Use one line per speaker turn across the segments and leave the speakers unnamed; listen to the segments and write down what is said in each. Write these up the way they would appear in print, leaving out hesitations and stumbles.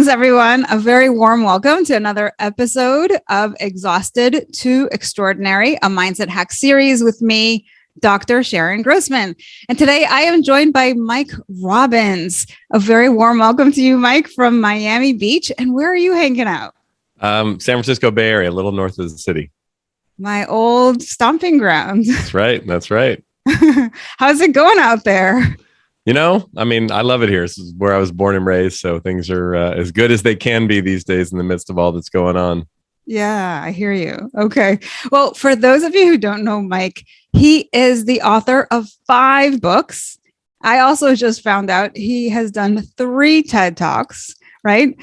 Greetings, everyone. A very warm welcome to another episode of Exhausted to Extraordinary, a mindset hack series with me, Dr. Sharon Grossman. And today I am joined by Mike Robbins. A very warm welcome to you, Mike, from Miami Beach. And where are you hanging out?
San Francisco Bay Area, a little north of the city.
My old stomping ground.
That's right. That's right.
How's it going out there?
I love it here. This is where I was born and raised. So things are as good as they can be these days in the midst of all that's going on.
Yeah, I hear you. Okay. Well, for those of you who don't know Mike, he is the author of 5 books. I also just found out he has done 3 TED Talks, right?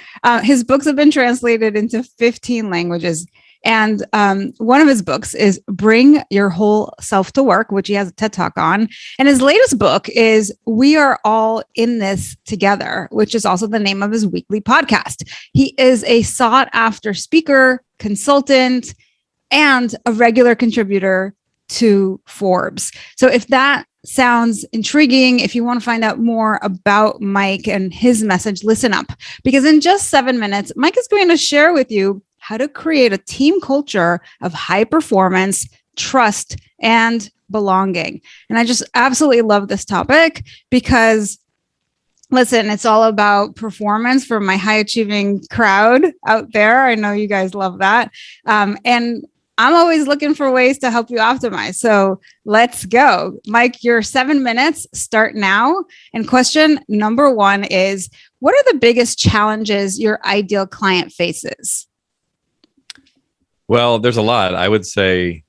His books have been translated into 15 languages. And one of his books is Bring Your Whole Self to Work, which he has a TED Talk on. And his latest book is We Are All in This Together, which is also the name of his weekly podcast. He is a sought after speaker, consultant, and a regular contributor to Forbes. So if that sounds intriguing, if you want to find out more about Mike and his message, listen up, because in just 7 minutes, Mike is going to share with you how to create a team culture of high performance, trust, and belonging. And I just absolutely love this topic because, listen, it's all about performance for my high achieving crowd out there. I know you guys love that. And I'm always looking for ways to help you optimize. So let's go. Mike, your 7 minutes start now. And question number 1 is, what are the biggest challenges your ideal client faces?
Well, there's a lot. I would say,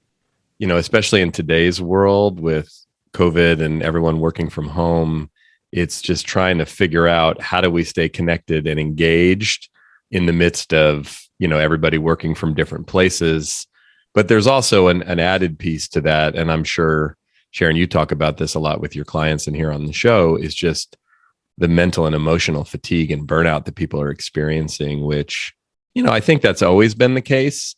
especially in today's world with COVID and everyone working from home, it's just trying to figure out how do we stay connected and engaged in the midst of, everybody working from different places. But there's also an added piece to that. And I'm sure, Sharon, you talk about this a lot with your clients and here on the show, is just the mental and emotional fatigue and burnout that people are experiencing, which, I think that's always been the case.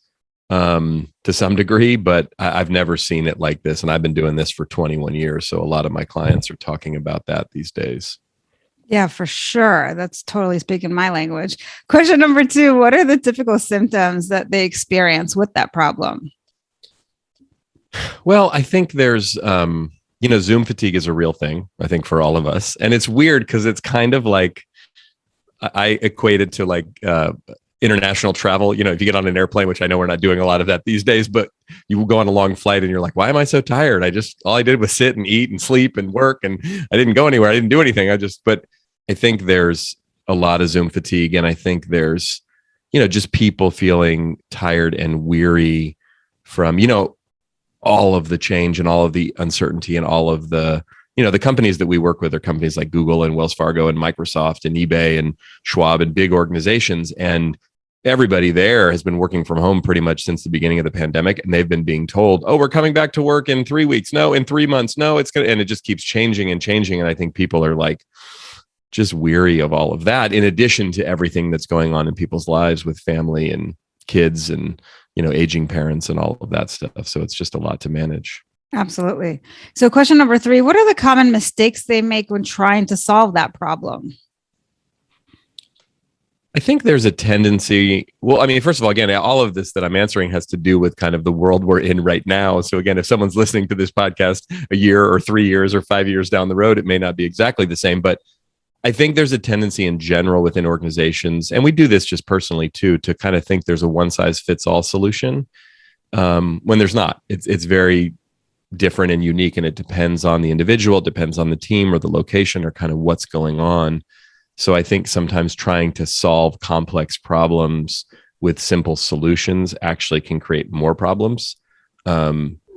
To some degree, but I've never seen it like this. And I've been doing this for 21 years. So a lot of my clients are talking about that these days.
Yeah, for sure. That's totally speaking my language. Question number 2, what are the typical symptoms that they experience with that problem?
Well, I think there's, Zoom fatigue is a real thing, I think, for all of us. And it's weird because it's kind of like, I equate it to like, international travel. If you get on an airplane, which I know we're not doing a lot of that these days, but you will go on a long flight and you're like, why am I so tired? All I did was sit and eat and sleep and work, and I didn't go anywhere. I didn't do anything. But I think there's a lot of Zoom fatigue. And I think there's, just people feeling tired and weary from, all of the change and all of the uncertainty and all of the, the companies that we work with are companies like Google and Wells Fargo and Microsoft and eBay and Schwab and big organizations. And everybody there has been working from home pretty much since the beginning of the pandemic. And they've been being told, oh, we're coming back to work in 3 weeks. No, in 3 months. No, it's going to, and it just keeps changing and changing. And I think people are like just weary of all of that, in addition to everything that's going on in people's lives with family and kids and, aging parents and all of that stuff. So it's just a lot to manage.
Absolutely. So question number 3, what are the common mistakes they make when trying to solve that problem?
I think there's a tendency. Well, first of all, again, all of this that I'm answering has to do with kind of the world we're in right now. So again, if someone's listening to this podcast a year or 3 years or 5 years down the road, it may not be exactly the same. But I think there's a tendency in general within organizations, and we do this just personally too, to kind of think there's a one size fits all solution when there's not. It's very different and unique, and it depends on the individual, it depends on the team or the location or kind of what's going on. So I think sometimes trying to solve complex problems with simple solutions actually can create more problems.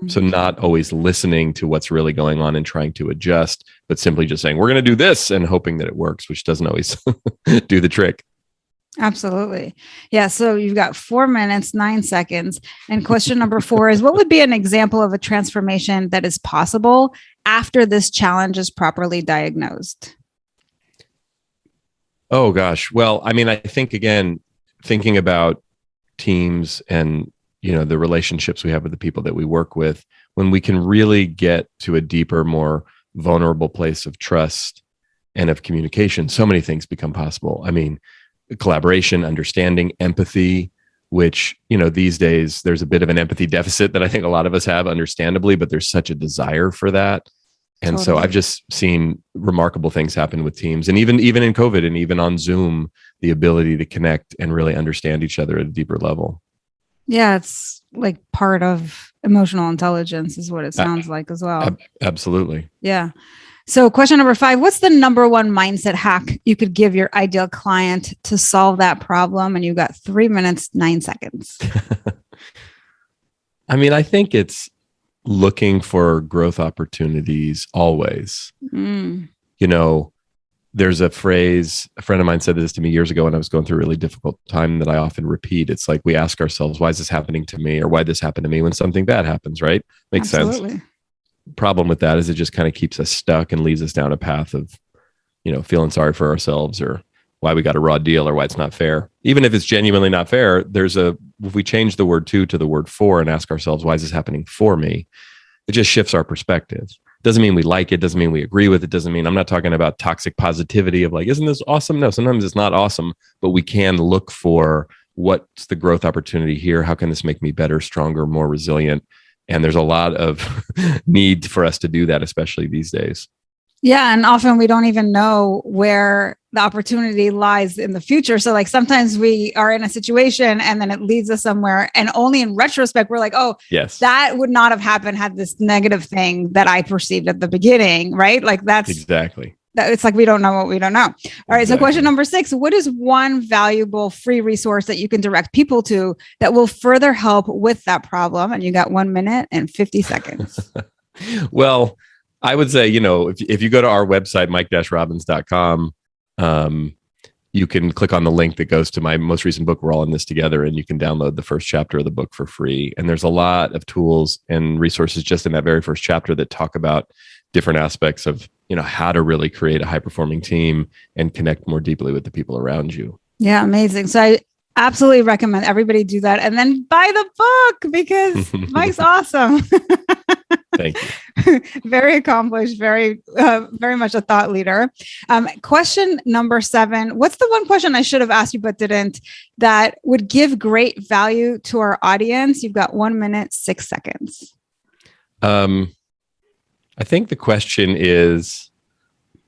So not always listening to what's really going on and trying to adjust, but simply just saying, we're going to do this and hoping that it works, which doesn't always do the trick.
Absolutely. Yeah. So you've got 4 minutes, 9 seconds. And question number 4 is, what would be an example of a transformation that is possible after this challenge is properly diagnosed?
Oh, gosh. Well, I think, again, thinking about teams and, the relationships we have with the people that we work with, when we can really get to a deeper, more vulnerable place of trust and of communication, so many things become possible. collaboration, understanding, empathy, which, these days there's a bit of an empathy deficit that I think a lot of us have, understandably, but there's such a desire for that. And
Totally.
so I've just seen remarkable things happen with teams, and even in COVID and even on Zoom, the ability to connect and really understand each other at a deeper level.
Yeah, it's like part of emotional intelligence is what it sounds like as well.
Absolutely.
Yeah. So question number 5, what's the number one mindset hack you could give your ideal client to solve that problem? And you got 3 minutes, 9 seconds.
I mean, I think it's looking for growth opportunities always. There's a phrase, a friend of mine said this to me years ago when I was going through a really difficult time, that I often repeat. It's like, we ask ourselves, why is this happening to me? Or why this happened to me when something bad happens, right? Makes
Absolutely.
sense. Problem with that is it just kind of keeps us stuck and leads us down a path of, feeling sorry for ourselves, or why we got a raw deal, or why it's not fair. Even if it's genuinely not fair, if we change the word to the word for and ask ourselves, why is this happening for me? It just shifts our perspective. Doesn't mean we like it. Doesn't mean we agree with it. Doesn't mean, I'm not talking about toxic positivity of like, isn't this awesome? No, sometimes it's not awesome, but we can look for what's the growth opportunity here? How can this make me better, stronger, more resilient? And there's a lot of need for us to do that, especially these days.
Yeah. And often we don't even know where the opportunity lies in the future. So like sometimes we are in a situation and then it leads us somewhere. And only in retrospect, we're like, oh,
yes,
that would not have happened had this negative thing that I perceived at the beginning, right? Like that's
exactly.
It's like we don't know what we don't know. All right.
Exactly.
So question number 6, what is one valuable free resource that you can direct people to that will further help with that problem? And you got 1 minute and 50 seconds.
Well, I would say, if you go to our website, mike-robbins.com, you can click on the link that goes to my most recent book, We're All in This Together, and you can download the first chapter of the book for free. And there's a lot of tools and resources just in that very first chapter that talk about different aspects of, how to really create a high-performing team and connect more deeply with the people around you.
Yeah, amazing. So I absolutely recommend everybody do that and then buy the book because Mike's awesome.
Thank you.
Very accomplished, very much a thought leader. Question number 7. What's the one question I should have asked you but didn't that would give great value to our audience? You've got 1 minute, 6 seconds.
I think the question is,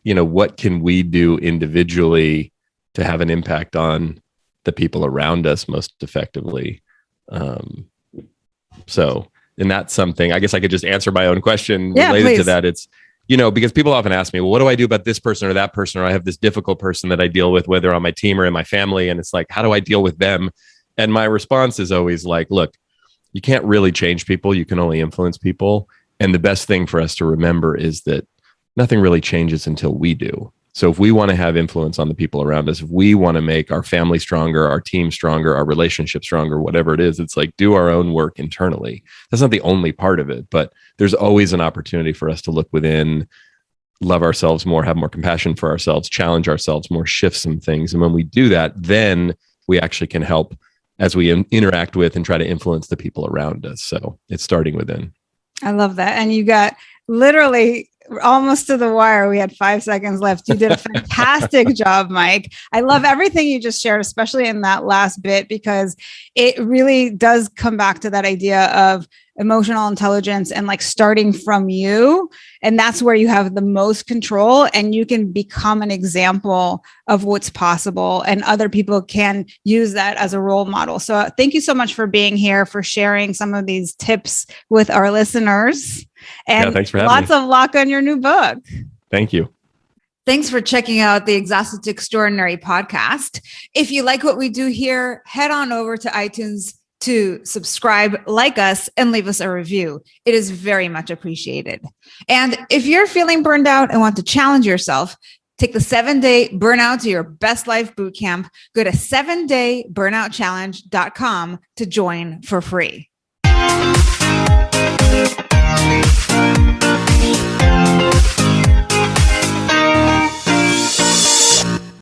what can we do individually to have an impact on the people around us most effectively? And that's something, I guess I could just answer my own question related to that. It's, because people often ask me, well, what do I do about this person or that person? Or I have this difficult person that I deal with, whether on my team or in my family. And it's like, how do I deal with them? And my response is always like, look, you can't really change people. You can only influence people. And the best thing for us to remember is that nothing really changes until we do. So if we want to have influence on the people around us, if we want to make our family stronger, our team stronger, our relationship stronger, whatever it is, it's like do our own work internally. That's not the only part of it, but there's always an opportunity for us to look within, love ourselves more, have more compassion for ourselves, challenge ourselves more, shift some things. And when we do that, then we actually can help as we interact with and try to influence the people around us. So it's starting within.
I love that. And you got literally almost to the wire. We had 5 seconds left. You did a fantastic job, Mike. I love everything you just shared, especially in that last bit, because it really does come back to that idea of emotional intelligence and like starting from you. And that's where you have the most control and you can become an example of what's possible and other people can use that as a role model. So thank you so much for being here, for sharing some of these tips with our listeners. And
thanks for having
lots
me.
of luck on your new book.
Thank you.
Thanks for checking out the Exhausted to Extraordinary podcast. If you like what we do here, head on over to iTunes to subscribe, like us, and leave us a review. It is very much appreciated. And if you're feeling burned out and want to challenge yourself, take the 7-day Burnout to Your Best Life Bootcamp. Go to 7dayburnoutchallenge.com to join for free.